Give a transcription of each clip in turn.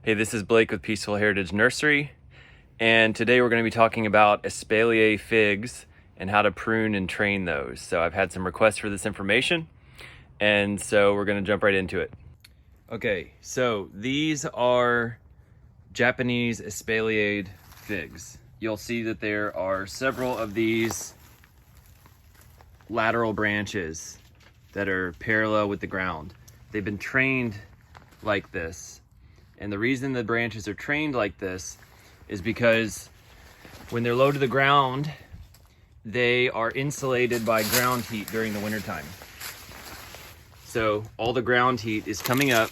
Hey, this is Blake with Peaceful Heritage Nursery, and today we're going to be talking about espalier figs and how to prune and train those. So I've had some requests for this information, and so we're going to jump right into it. Okay, so these are Japanese espaliered figs. You'll see that there are several of these lateral branches that are parallel with the ground. They've been trained like this. And the reason the branches are trained like this is because when they're low to the ground, they are insulated by ground heat during the wintertime. So all the ground heat is coming up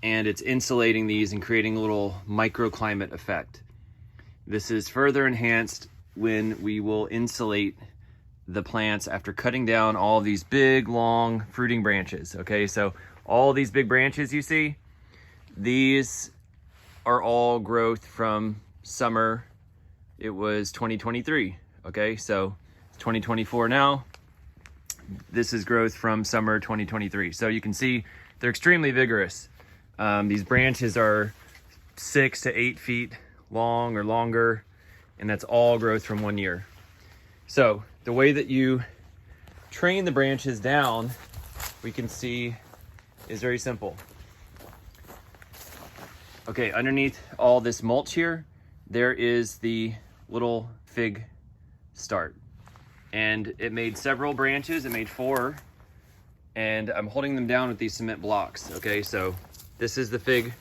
and it's insulating these and creating a little microclimate effect. This is further enhanced when we will insulate the plants after cutting down all these big, long fruiting branches. Okay, so all these big branches you see, these are all growth from summer. It was 2023, okay? So it's 2024 now. This is growth from summer 2023. So you can see they're extremely vigorous. These branches are 6 to 8 feet long or longer, and that's all growth from 1 year. So the way that you train the branches down, we can see is very simple. Okay, underneath all this mulch here, there is the little fig start. And it made several branches, it made 4, and I'm holding them down with these cement blocks. Okay, so this is the fig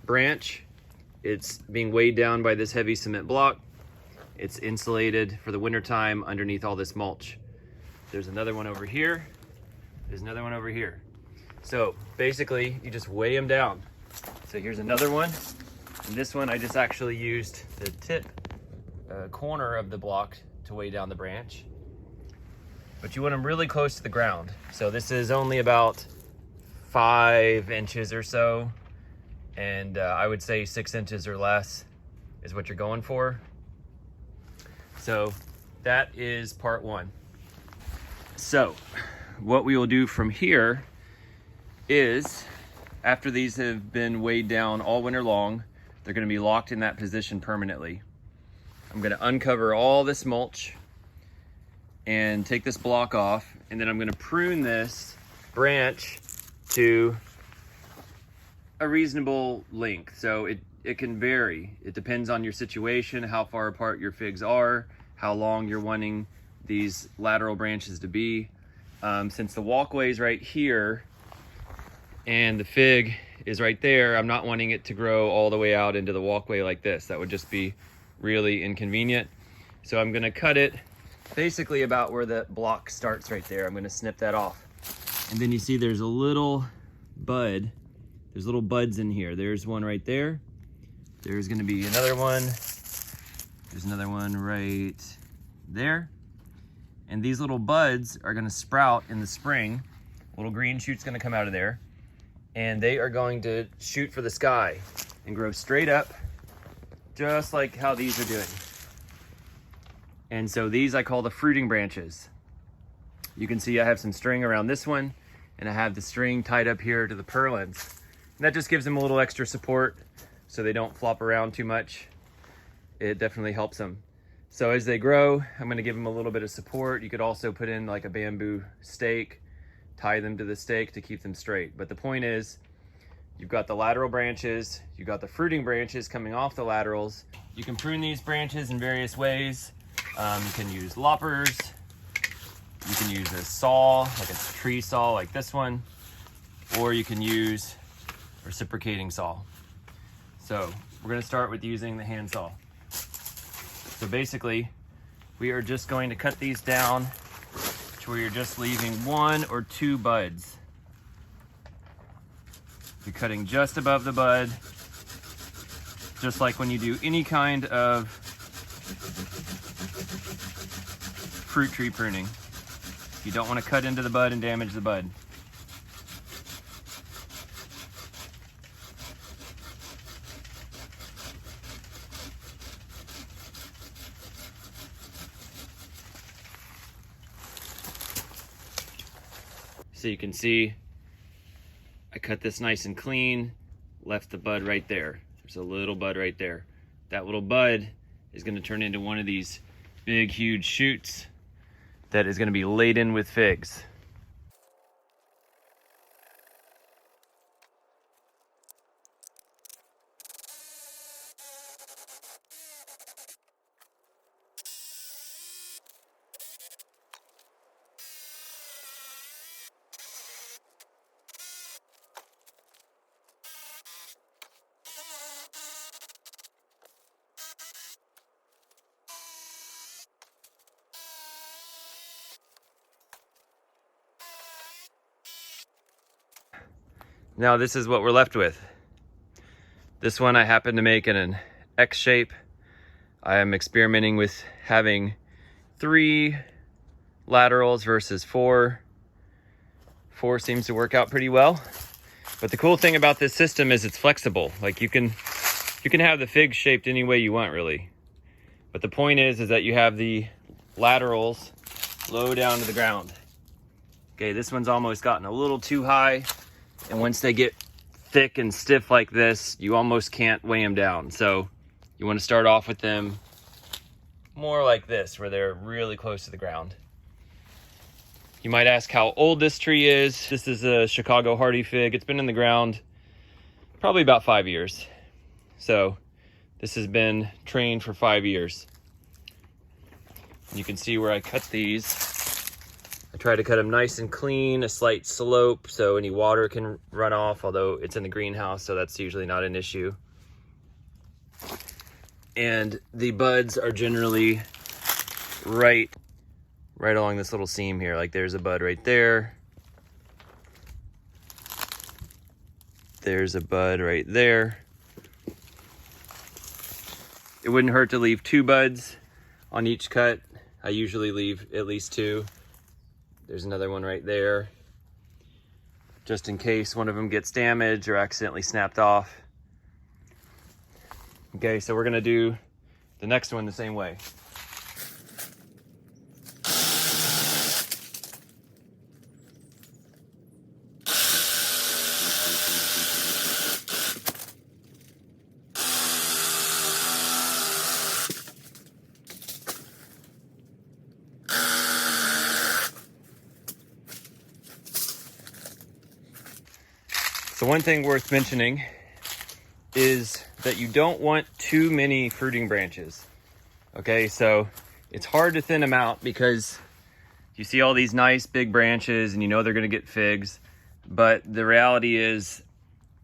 branch. It's being weighed down by this heavy cement block. It's insulated for the winter time underneath all this mulch. There's another one over here. There's another one over here. So basically you just weigh them down. So here's another one. And this one I just actually used the tip corner of the block to weigh down the branch. But you want them really close to the ground. So this is only about 5 inches or so. And I would say 6 inches or less is what you're going for. So that is part 1. So what we will do from here is, after these have been weighed down all winter long, they're going to be locked in that position permanently. I'm going to uncover all this mulch and take this block off, and then I'm going to prune this branch to a reasonable length. So it can vary. It depends on your situation, how far apart your figs are, how long you're wanting these lateral branches to be. Since the walkway is right here and the fig is right there, I'm not wanting it to grow all the way out into the walkway like this. That would just be really inconvenient. So I'm gonna cut it basically about where the block starts right there. I'm gonna snip that off. And then you see there's a little bud. There's little buds in here. There's one right there. There's gonna be another one. There's another one right there. And these little buds are gonna sprout in the spring. A little green shoot's gonna come out of there. And they are going to shoot for the sky and grow straight up, just like how these are doing. And so these I call the fruiting branches. You can see I have some string around this one, and I have the string tied up here to the purlins. And that just gives them a little extra support so they don't flop around too much. It definitely helps them. So as they grow, I'm gonna give them a little bit of support. You could also put in like a bamboo stake, tie them to the stake to keep them straight. But the point is, you've got the lateral branches, you've got the fruiting branches coming off the laterals. You can prune these branches in various ways. You can use loppers, you can use a saw, like a tree saw like this one, or you can use a reciprocating saw. So we're gonna start with using the hand saw. So basically, we are just going to cut these down to where you're just leaving 1 or 2 buds. You're cutting just above the bud, just like when you do any kind of fruit tree pruning. You don't want to cut into the bud and damage the bud. So you can see I cut this nice and clean, left the bud right there. There's a little bud right there. That little bud is going to turn into one of these big, huge shoots that is going to be laden with figs. Now this is what we're left with. This one I happen to make in an X shape. I am experimenting with having 3 laterals versus 4. 4 seems to work out pretty well. But the cool thing about this system is it's flexible. Like you can have the figs shaped any way you want, really. But the point is that you have the laterals low down to the ground. Okay, this one's almost gotten a little too high. And once they get thick and stiff like this, you almost can't weigh them down. So you want to start off with them more like this, where they're really close to the ground. You might ask how old this tree is. This is a Chicago hardy fig. It's been in the ground probably about 5 years. So this has been trained for 5 years. You can see where I cut these. I try to cut them nice and clean, a slight slope so any water can run off, although it's in the greenhouse, so that's usually not an issue. And the buds are generally right along this little seam here. Like there's a bud right there. There's a bud right there. It wouldn't hurt to leave 2 buds on each cut. I usually leave at least 2. There's another one right there, just in case one of them gets damaged or accidentally snapped off. Okay, so we're gonna do the next one the same way. So one thing worth mentioning is that you don't want too many fruiting branches. Okay, so it's hard to thin them out because you see all these nice big branches and you know they're gonna get figs, but the reality is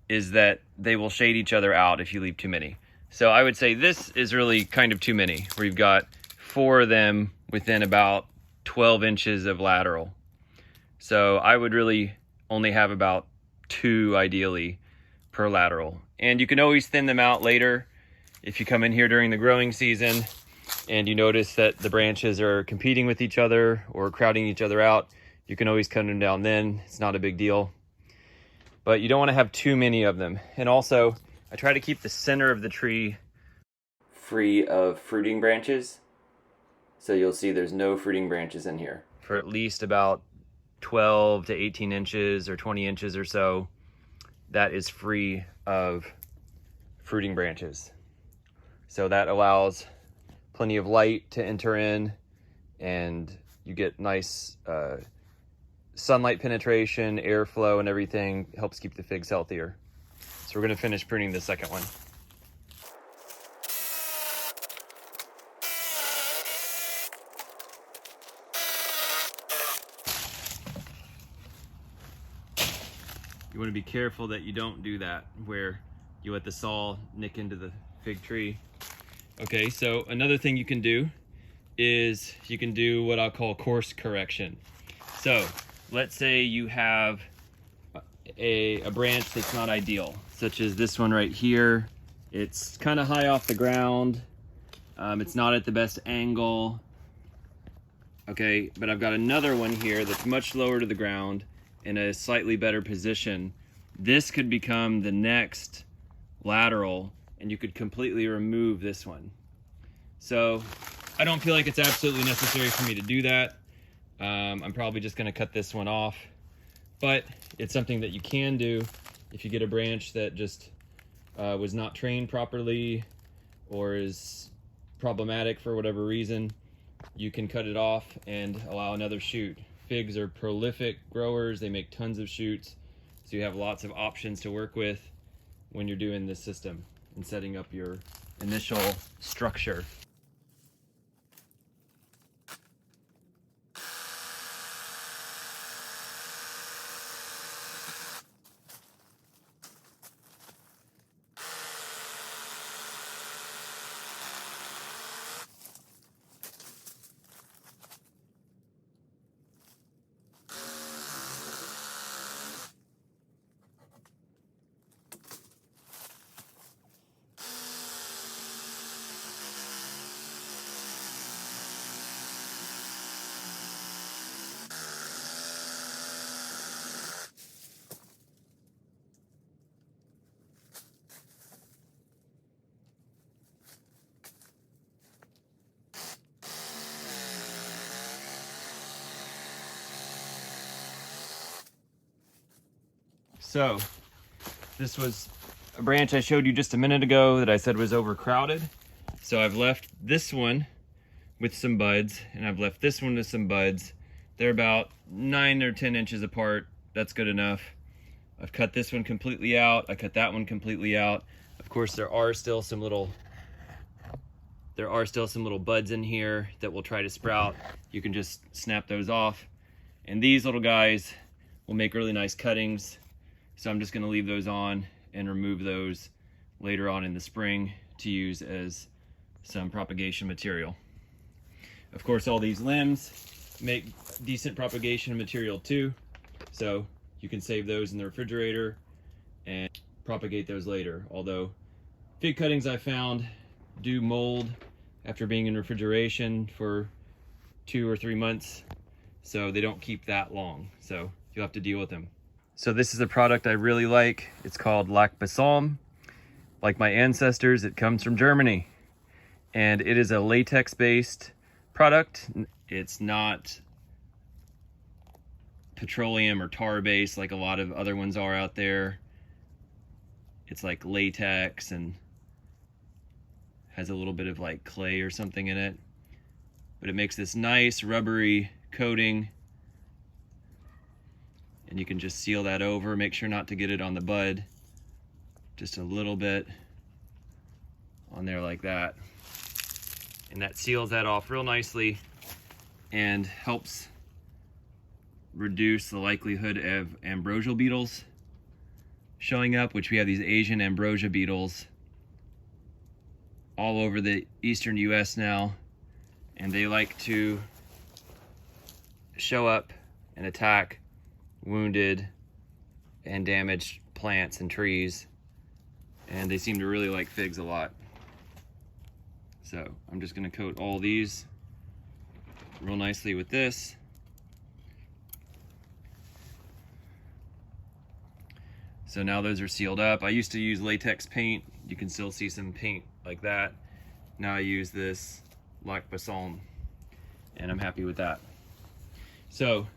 that they will shade each other out if you leave too many. So I would say this is really kind of too many, where you've got 4 of them within about 12 inches of lateral. So I would really only have about 2 ideally per lateral. And you can always thin them out later if you come in here during the growing season and you notice that the branches are competing with each other or crowding each other out. You can always cut them down then. It's not a big deal. But you don't want to have too many of them. And also, I try to keep the center of the tree free of fruiting branches. So you'll see there's no fruiting branches in here for at least about 12 to 18 inches or 20 inches or so. That is free of fruiting branches. So that allows plenty of light to enter in and you get nice sunlight penetration, airflow and everything. Helps keep the figs healthier. So we're going to finish pruning the second one. You want to be careful that you don't do that, where you let the saw nick into the fig tree. Okay, so another thing you can do is you can do what I'll call course correction. So let's say you have a branch that's not ideal, such as this one right here. It's kind of high off the ground. It's not at the best angle. Okay, but I've got another one here that's much lower to the ground in a slightly better position. This could become the next lateral and you could completely remove this one. So I don't feel like it's absolutely necessary for me to do that. I'm probably just gonna cut this one off, but it's something that you can do if you get a branch that just was not trained properly or is problematic for whatever reason, you can cut it off and allow another shoot. Figs are prolific growers, they make tons of shoots, so you have lots of options to work with when you're doing this system and setting up your initial structure. So this was a branch I showed you just a minute ago that I said was overcrowded. So I've left this one with some buds, and I've left this one with some buds. They're about 9 or 10 inches apart. That's good enough. I've cut this one completely out. I cut that one completely out. Of course, there are still some little buds in here that will try to sprout. You can just snap those off. And these little guys will make really nice cuttings. So I'm just going to leave those on and remove those later on in the spring to use as some propagation material. Of course, all these limbs make decent propagation material too, so you can save those in the refrigerator and propagate those later. Although fig cuttings I found do mold after being in refrigeration for 2 or 3 months, so they don't keep that long, so you'll have to deal with them. So this is a product I really like. It's called Lac Balsam. Like my ancestors, it comes from Germany. And it is a latex-based product. It's not petroleum or tar-based like a lot of other ones are out there. It's like latex and has a little bit of like clay or something in it. But it makes this nice rubbery coating. And you can just seal that over. Make sure not to get it on the bud. Just a little bit on there like that. And that seals that off real nicely and helps reduce the likelihood of ambrosial beetles showing up, which we have these Asian ambrosia beetles all over the eastern US now. And they like to show up and attack wounded and damaged plants and trees, and they seem to really like figs a lot. So I'm just going to coat all these real nicely with this. So now those are sealed up. I used to use latex paint. You can still see some paint like that. Now I use this Lac Balsam, and I'm happy with that. So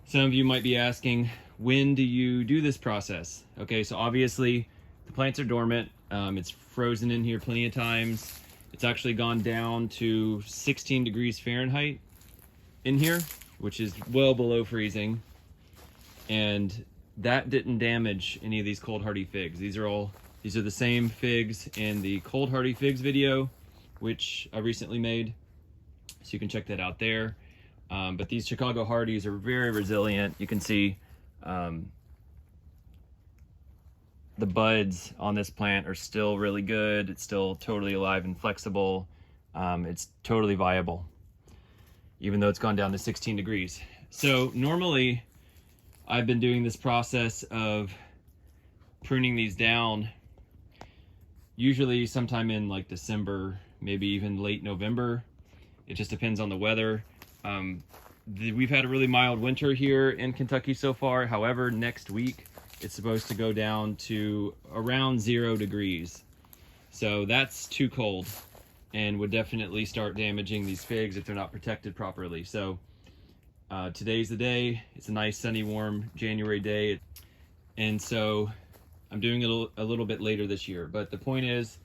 some of you might be asking, when do you do this process? Okay, so obviously the plants are dormant. It's frozen in here plenty of times. It's actually gone down to 16 degrees Fahrenheit in here, which is well below freezing. And that didn't damage any of these cold hardy figs. These are the same figs in the cold hardy figs video, which I recently made. So you can check that out there. But these Chicago Hardies are very resilient. You can see the buds on this plant are still really good. It's still totally alive and flexible. It's totally viable, even though it's gone down to 16 degrees. So normally I've been doing this process of pruning these down, usually sometime in like December, maybe even late November. It just depends on the weather. We've had a really mild winter here in Kentucky so far. However, next week it's supposed to go down to around 0 degrees. So that's too cold and would definitely start damaging these figs if they're not protected properly. So today's the day. It's a nice sunny warm January day. And so I'm doing it a little bit later this year, but the point is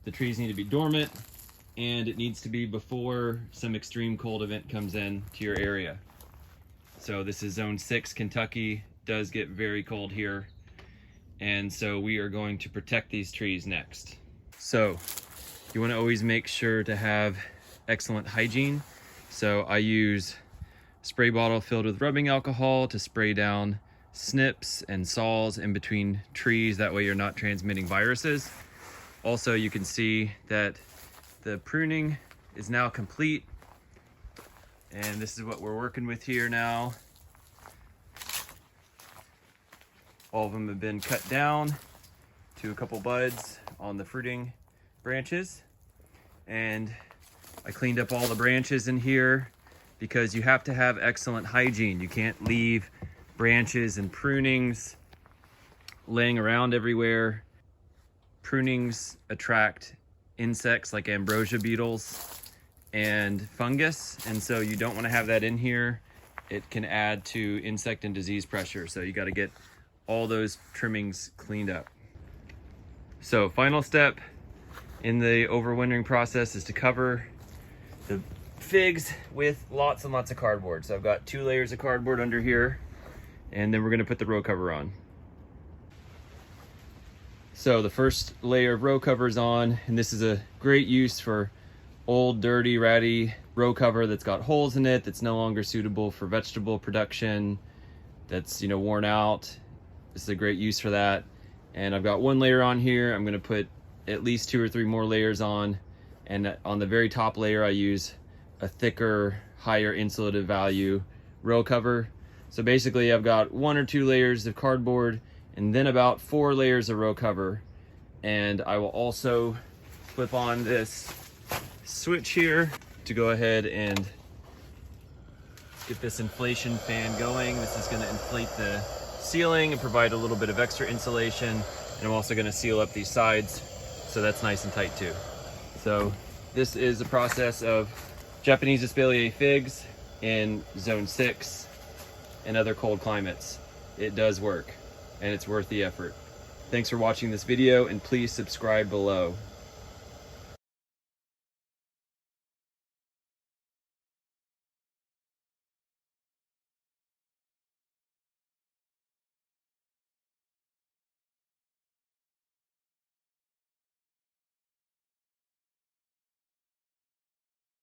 the trees need to be dormant, and it needs to be before some extreme cold event comes in to your area. So this is zone 6, Kentucky. Does get very cold here. And so we are going to protect these trees next. So you want to always make sure to have excellent hygiene. So I use a spray bottle filled with rubbing alcohol to spray down snips and saws in between trees. That way you're not transmitting viruses. Also, you can see that the pruning is now complete. And this is what we're working with here now. All of them have been cut down to a couple buds on the fruiting branches. And I cleaned up all the branches in here because you have to have excellent hygiene. You can't leave branches and prunings laying around everywhere. Prunings attract insects like ambrosia beetles and fungus, and so you don't want to have that in here. It can add to insect and disease pressure, so you got to get all those trimmings cleaned up. So final step in the overwintering process is to cover the figs with lots and lots of cardboard. So I've got 2 layers of cardboard under here, and then we're going to put the row cover on. So the first layer of row cover is on, and this is a great use for old, dirty, ratty row cover that's got holes in it, that's no longer suitable for vegetable production, that's, worn out. This is a great use for that. And I've got 1 layer on here. I'm going to put at least 2 or 3 more layers on, and on the very top layer I use a thicker, higher insulative value row cover. So basically I've got 1 or 2 layers of cardboard and then about 4 layers of row cover. And I will also flip on this switch here to go ahead and get this inflation fan going. This is going to inflate the ceiling and provide a little bit of extra insulation. And I'm also going to seal up these sides so that's nice and tight too. So this is a process of Japanese espalier figs in zone 6 and other cold climates. It does work, and it's worth the effort. Thanks for watching this video, and please subscribe below.